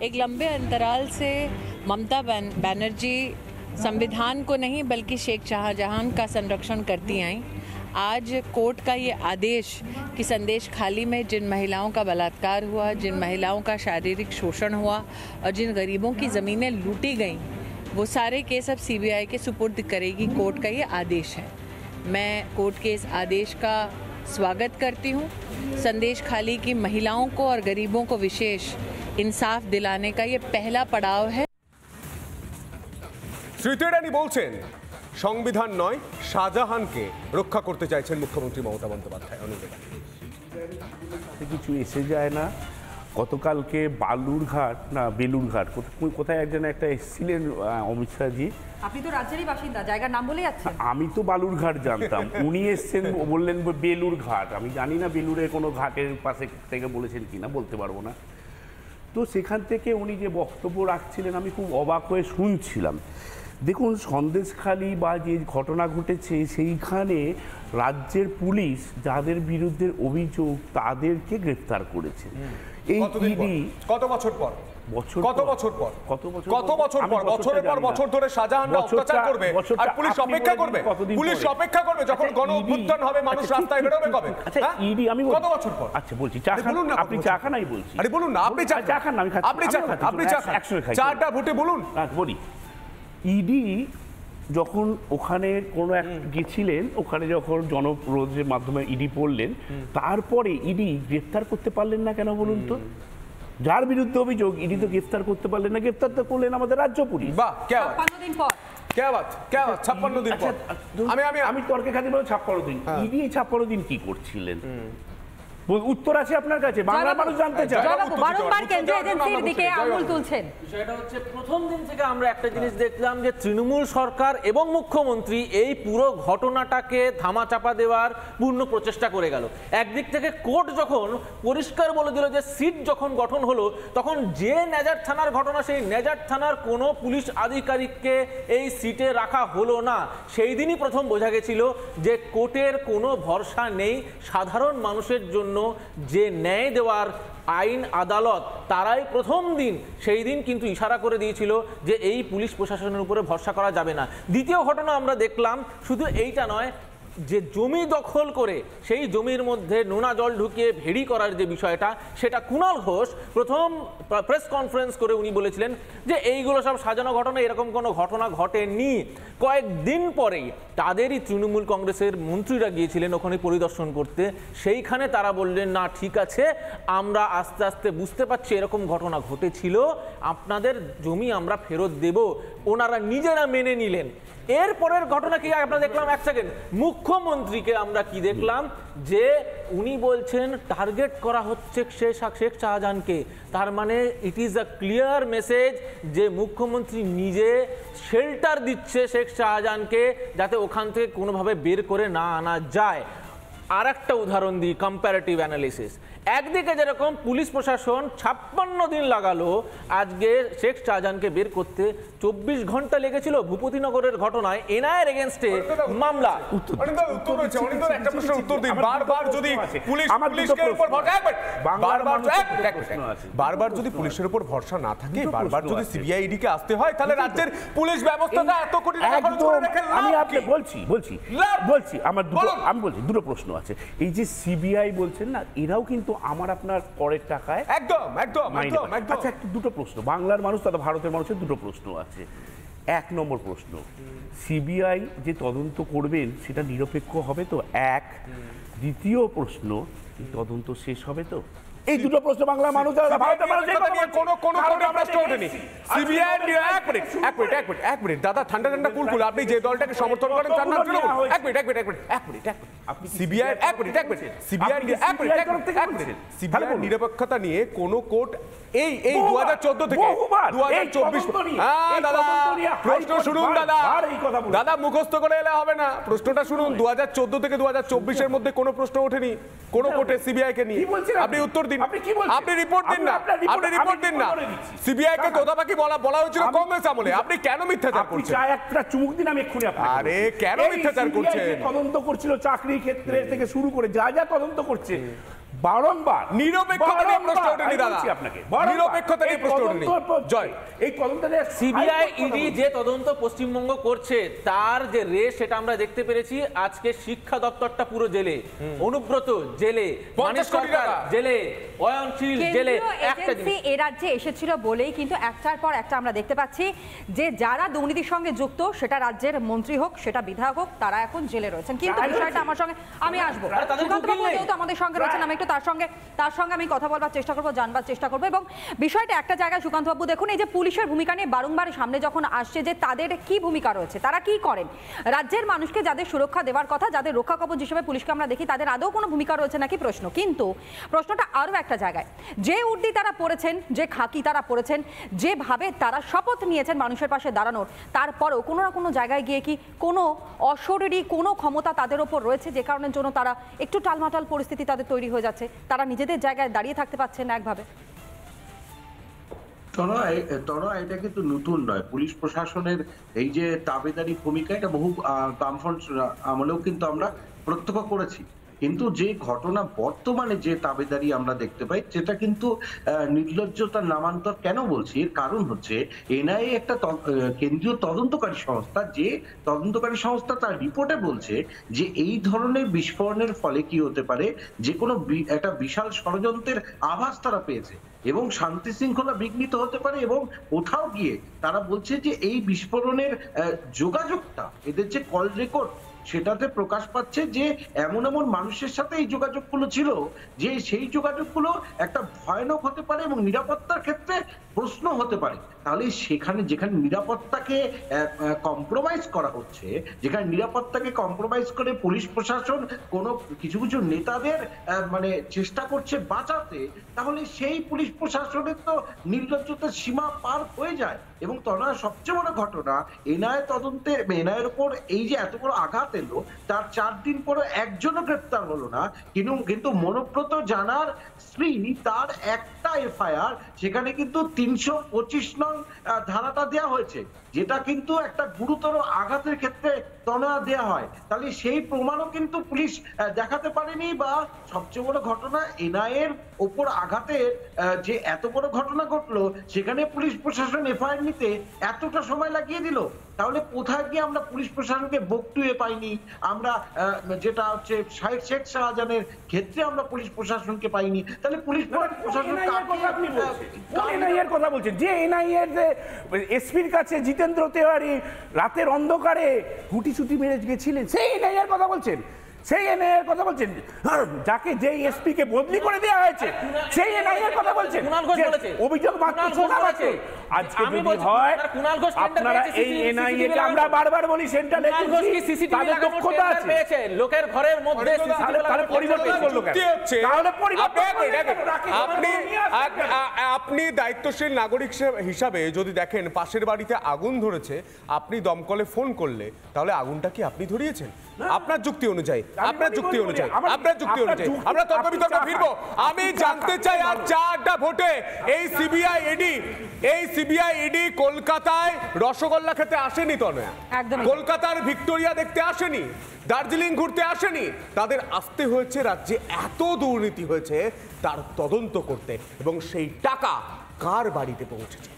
एक लंबे अंतराल से ममता बनर्जी संविधान को नहीं बल्कि शेख शाहजहां का संरक्षण करती आईं। आज कोर्ट का ये आदेश कि संदेश खाली में जिन महिलाओं का बलात्कार हुआ, जिन महिलाओं का शारीरिक शोषण हुआ और जिन गरीबों की ज़मीनें लूटी गईं, वो सारे केस अब सीबीआई के सुपुर्द करेगी। कोर्ट का ये आदेश है। मैं कोर्ट के इस आदेश का स्वागत करती हूँ। संदेश खाली की महिलाओं को और गरीबों को विशेष इंसाफ दिलाने का ये पहला पड़ाव है। স্মৃতি ইরানি বলছেন সংবিধান নয় শাহজাহানকে রক্ষা করতে চাইছেন মুখ্যমন্ত্রী মমতা বন্দ্যোপাধ্যায়। কিছু এসে যায় না। গতকালকে বালুরঘাট না বেলুরঘাট কোথায় একজন একটা এসেছিলেন অমিত শাহজি। আপনি তো রাজ্যেরই বাসিন্দা, জায়গার নাম বলেই যাচ্ছেন। আমি তো বালুরঘাট জানতাম, উনি এসছেন বললেন বেলুরঘাট। আমি জানি না বেলুরের কোনো ঘাটের পাশে থেকে বলেছেন কিনা, বলতে পারবো না। তো সেখান থেকে উনি যে বক্তব্য রাখছিলেন আমি খুব অবাক হয়ে শুনছিলাম। দেখুন, সন্দেশখালী বা যে ঘটনা ঘটেছে সেইখানে রাজ্যের পুলিশ যাদের বিরুদ্ধে অভিযোগ তাদেরকে গ্রেফতার করেছে। এই ইডি কত বছর পর বছর ধরে শাহজাহানরা অত্যাচার করবে আর পুলিশ অপেক্ষা করবে, পুলিশ অপেক্ষা করবে যখন গণ অভ্যুত্থান হবে, মানুষ রাস্তায় বেরোবে কবে? আচ্ছা ইডি আমি কত বছর পর? আচ্ছা বলছি চা খান, আপনি চা খান, আমি বলছি। আরে বলুন না, আপনি চা খান, আমি খাচ্ছি। আপনি চা খান, চাটা ভোটে বলুন। বলি, ইডি যখন ওখানে কোনো এক গেছিলেন, ওখানে যখন জনরোধের মাধ্যমে ইডি পড়লেন, তারপরে ইডি গ্রেফতার করতে পারলেন না কেন বলুন তো? যার বিরুদ্ধে অভিযোগ ইডি তো গ্রেফতার করতে পারলেন না, গ্রেফতার তো করলেন আমাদের রাজ্য পুলিশ। বাহ, 56 দিন পর। 56 দিন পর আমি তর্কে খাতি বলবো 56 দিন। ইডি 56 দিন কি করছিলেন? উত্তর আছে আপনার কাছে, বাংলার মানুষ জানতে চায়। বারংবার কেন্দ্রীয় এজেন্সির দিকে আঙুল তুলছেন। বিষয়টা হচ্ছে প্রথম দিন থেকে আমরা একটা জিনিস দেখলাম যে তৃণমূল সরকার এবং মুখ্যমন্ত্রী এই পুরো ঘটনাটাকে ধামাচাপা দেওয়ার পূর্ণ প্রচেষ্টা করে গেল। একদিক থেকে কোর্ট যখন পরিষ্কার বলে দিল যে সিট যখন গঠন হলো, তখন যে নেজার থানার ঘটনা, সেই নেজার থানার কোনো পুলিশ আধিকারিককে এই সিটে রাখা হলো না। সেই দিনই প্রথম বোঝা গেছিল যে কোর্টের কোনো ভরসা নেই। সাধারণ মানুষের জন্য যে ন্যায় দেওয়ার আইন আদালত, তারাই প্রথম দিন সেই দিন কিন্তু ইশারা করে দিয়েছিল যে এই পুলিশ প্রশাসনের উপরে ভরসা করা যাবে না। দ্বিতীয় ঘটনা আমরা দেখলাম, শুধু এইটা নয়, যে জমি দখল করে সেই জমির মধ্যে নোনা জল ঢুকিয়ে ভেড়ি করার যে বিষয়টা, সেটা কুণাল ঘোষ প্রথম প্রেস কনফারেন্স করে উনি বলেছিলেন যে এইগুলো সব সাজানো ঘটনা, এরকম কোনো ঘটনা ঘটেনি। কয়েকদিন পরেই তাদেরই তৃণমূল কংগ্রেসের মন্ত্রীরা গিয়েছিলেন ওখানে পরিদর্শন করতে। সেইখানে তারা বললেন না ঠিক আছে, আমরা আস্তে আস্তে বুঝতে পারছি এরকম ঘটনা ঘটেছিল, আপনাদের জমি আমরা ফেরত দেব। ওনারা নিজেরা মেনে নিলেন। এরপরের ঘটনা কি আমরা দেখলাম, এক সেকেন্ড, মুখ্যমন্ত্রীকে আমরা কি দেখলাম যে উনি বলছেন টার্গেট করা হচ্ছে শেখ শাহজাহানকে। তার মানে it is a clear message যে মুখ্যমন্ত্রী নিজে শেল্টার দিচ্ছে শেখ শাহজাহানকে, যাতে ওখান থেকে কোনোভাবে বের করে না আনা যায়। আর একটা উদাহরণ দিই, কম্প্যারেটিভ অ্যানালিসিস। একদিকে যেরকম পুলিশ প্রশাসন 56 দিন লাগালো আজকে শেখ শাহজাহানকে বের করতে, 24 ঘন্টা লেগেছিল ভূপতিনগরের ঘটনায় এনআইএর এগেইনস্টে মামলা। বারবার যদি পুলিশের উপর ভরসা না থাকে, বারবার যদি সিবিআইডি কে আসতে হয়, তাহলে রাজ্যের পুলিশ ব্যবস্থাটা এত কোটি টাকা খরচ করে রেখে আমি আপনি বলছি আমার দুটো প্রশ্ন আছে। এই যে সিবিআই বলছেন না, এরাও কিন্তু আমার আপনার করের টাকায় একদম। আচ্ছা, দুটো প্রশ্ন, বাংলার মানুষ তথা ভারতের মানুষের দুটো প্রশ্ন আছে। এক নম্বর প্রশ্ন, সিবিআই যে তদন্ত করবেন সেটা নিরপেক্ষ হবে তো? এক। দ্বিতীয় প্রশ্ন, তদন্ত শেষ হবে তো? এই দুটো প্রশ্ন বাংলার মানুষ, দাদা ঠান্ডা কুল, আপনি যে দলটাকে সমর্থন করেন তার নাম সিবিআই নিরপেক্ষতা নিয়ে কোন কোর্ট এই 2014 থেকে 2024 প্রশ্ন শুনুন দাদা মুখস্থ করে এলে হবে না, প্রশ্নটা শুনুন। 2014 থেকে 2024 এর মধ্যে কোনো প্রশ্ন ওঠেনি কোন কোর্টে সিবিআই কে নিয়ে। আপনি উত্তর দিন, আপনি রিপোর্ট দিন না। সিবিআই কে তোতাপাকি বলা হয়েছিল কংগ্রেস আমলে, আপনি কেন মিথ্যাচার করছেন? একটা চুমুক দিন, আমি এক্ষুনি আপনাকে। আরে কেন মিথ্যাচার করছেন? তদন্ত করছিল চাকরি ক্ষেত্রে থেকে শুরু করে যা তদন্ত করছে, বারংবার নিরপেক্ষতা নিয়ে প্রশ্ন ওঠেনি দাদা, আপনাকে নিরপেক্ষতা নিয়ে প্রশ্ন ওঠেনি। জয়, এই তদন্তে সিবিআই ইডি যে তদন্ত পশ্চিমবঙ্গ করছে তার যে রেস সেটা আমরা দেখতে পেরেছি। আজকে শিক্ষা দপ্তরটা পুরো জেলে, অনুব্রত জেলে, 50 কোটি টাকা জেলে, অয়নশীল জেলে। একটা এজেন্সি এ রাজ্যে এসেছিল বলেই কিন্তু একটার পর একটা আমরা দেখতে পাচ্ছি যে যারা দুর্নীতির সঙ্গে যুক্ত, সেটা রাজ্যের মন্ত্রী হোক, সেটা বিধায়ক হোক, তারা এখন জেলে রয়েছেন। কিন্তু বিষয়টা আমার সঙ্গে আমি আসবো, সুকান্তবাবু যেহেতু আমাদের সঙ্গে রয়েছেন, আমি একটু তার সঙ্গে আমি কথা বলবার চেষ্টা করবো, জানবার চেষ্টা করবো। এবং বিষয়টা একটা জায়গায় সুকান্তবাবু দেখুন, এই যে পুলিশের ভূমিকা নিয়ে বারংবার সামনে যখন আসছে যে তাদের কি ভূমিকা রয়েছে, তারা কি করেন, রাজ্যের মানুষকে যাদের সুরক্ষা দেওয়ার কথা, যাদের রক্ষা কবচ হিসেবে পুলিশকে আমরা দেখি, তাদের আদৌ কোনো ভূমিকা রয়েছে নাকি প্রশ্ন। কিন্তু প্রশ্নটা আরও একটা জায়গায়, যে উর্দি তারা পড়েছেন, যে খাকি তারা পড়েছেন, যেভাবে তারা শপথ নিয়েছেন মানুষের পাশে দাঁড়ানোর, তারপরেও কোনো না কোনো জায়গায় গিয়ে কি কোনো অশরীরী কোনো ক্ষমতা তাদের ওপর রয়েছে যে কারণের জন্য তারা একটু টালমাটাল পরিস্থিতি তাদের তৈরি হয়ে যাচ্ছে, তারা নিজেদের জায়গায় দাঁড়িয়ে থাকতে পারছেন না একভাবে? এটা কিন্তু নতুন নয়। পুলিশ প্রশাসনের এই যে তাবেদারি ভূমিকা, এটা বহু বামফ্রন্ট আমলেও কিন্তু আমরা প্রত্যক্ষ করেছি। কিন্তু যে ঘটনা বর্তমানে যে তাবেদারি আমরা দেখতে পাই, সেটা কিন্তু নির্লজ্জতার নামান্তর। কেন বলছি? এর কারণ হচ্ছে এনআইএ একটা কেন্দ্রীয় তদন্তকারী সংস্থা, যে তদন্তকারী সংস্থা তার রিপোর্টে বলছে যে এই ধরনের বিস্ফোরণের ফলে কি হতে পারে, যে কোনো একটা বিশাল ষড়যন্ত্রের আভাস তারা পেয়েছে এবং শান্তি শৃঙ্খলা বিঘ্নিত হতে পারে। এবং কোথাও গিয়ে তারা বলছে যে এই বিস্ফোরণের যোগাযোগটা, এদের যে কল রেকর্ড, সেটাতে প্রকাশ পাচ্ছে যে এমন এমন মানুষের সাথে এই যোগাযোগগুলো ছিল যে সেই যোগাযোগগুলো একটা ভয়ানক হতে পারে এবং নিরাপত্তার ক্ষেত্রে প্রশ্ন হতে পারে। তাহলে সেখানে যেখানে নিরাপত্তাকে কম্প্রোমাইজ করা হচ্ছে, যেখানে নিরাপত্তাকে কম্প্রোমাইজ করে পুলিশ প্রশাসন কোনো কিছু কিছু নেতাদের মানে চেষ্টা করছে বাঁচাতে, তাহলে সেই পুলিশ প্রশাসনের তো নির্লজ্জতার সীমা পার হয়ে যায়। এবং তখন সবচেয়ে বড় ঘটনা, এনআইএ তদন্তে এনআইএর উপর এই যে এত বড় আঘাত এলো, তার 4 দিন পরে একজনও গ্রেপ্তার হলো না। কিন্তু মনোব্রত জানার স্ত্রী, তার একটা এফআইআর, সেখানে কিন্তু 325 নং ধারাটা দেওয়া হয়েছে, যেটা কিন্তু একটা গুরুতর আঘাতের ক্ষেত্রে তনয়া দেওয়া হয়। তাহলে সেই প্রমাণও কিন্তু পুলিশ দেখাতে পারেনি। বা সবচেয়ে বড় ঘটনা, এনআইএর ওপর আঘাতের যে এত বড় ঘটনা ঘটলো, সেখানে পুলিশ প্রশাসন এফআইআর নিতে এতটা সময় লাগিয়ে দিল। তাহলে কোথায় গিয়ে আমরা পুলিশ প্রশাসনকে বকটুয়ে পাইনি? আমরা যেটা হচ্ছে শেখ শাহজাহানের ক্ষেত্রে আমরা পুলিশ প্রশাসনকে পাইনি। তাহলে পুলিশ প্রশাসন এনআইএর কথা বলছেন, যে এনআইএর এসপির কাছে জিতেন্দ্র তেওয়ারি রাতের অন্ধকারে গুটিসুটি মেরে গেছিলেন, সেই এনআইএর কথা বলছেন, সেই এনআইএর কথা বলছেন, যাকে যে এসপি কে বদলি করে দেওয়া হয়েছে, সেই এনআইএর কথা বলছেন। অভিযোগ মাত্র শোনা আছে। আজকে যদি হয় আপনারা এই এনআইএ কে, আমরা বারবার বলি সেন্ট্রাল এজেন্সি, তাদের দক্ষতা আছে, লোকের ঘরের মধ্যে তাহলে পরিবর্তন করলো কেন? তাহলে আপনি দায়িত্বশীল নাগরিক হিসাবে যদি দেখেন পাশের বাড়িতে আগুন ধরেছে, আপনি দমকলে ফোন করলে, তাহলে আগুনটা কি আপনি ধরিয়েছেন? আপনার যুক্তি অনুযায়ী আমরা তর্ক বিতর্ক ফিরবো। আমি জানতে চাই, আর 4টা ভোটে এই সিবিআই ইডি কলকাতায় রসগোল্লা খেতে আসেনি, তনয়া কলকাতার ভিক্টোরিয়া দেখতে আসেনি, দার্জিলিং ঘুরতে আসেনি। তাদের আসতে হয়েছে রাজ্যে এত দুর্নীতি হয়েছে তার তদন্ত করতে, এবং সেই টাকা কার বাড়িতে পৌঁছেছে।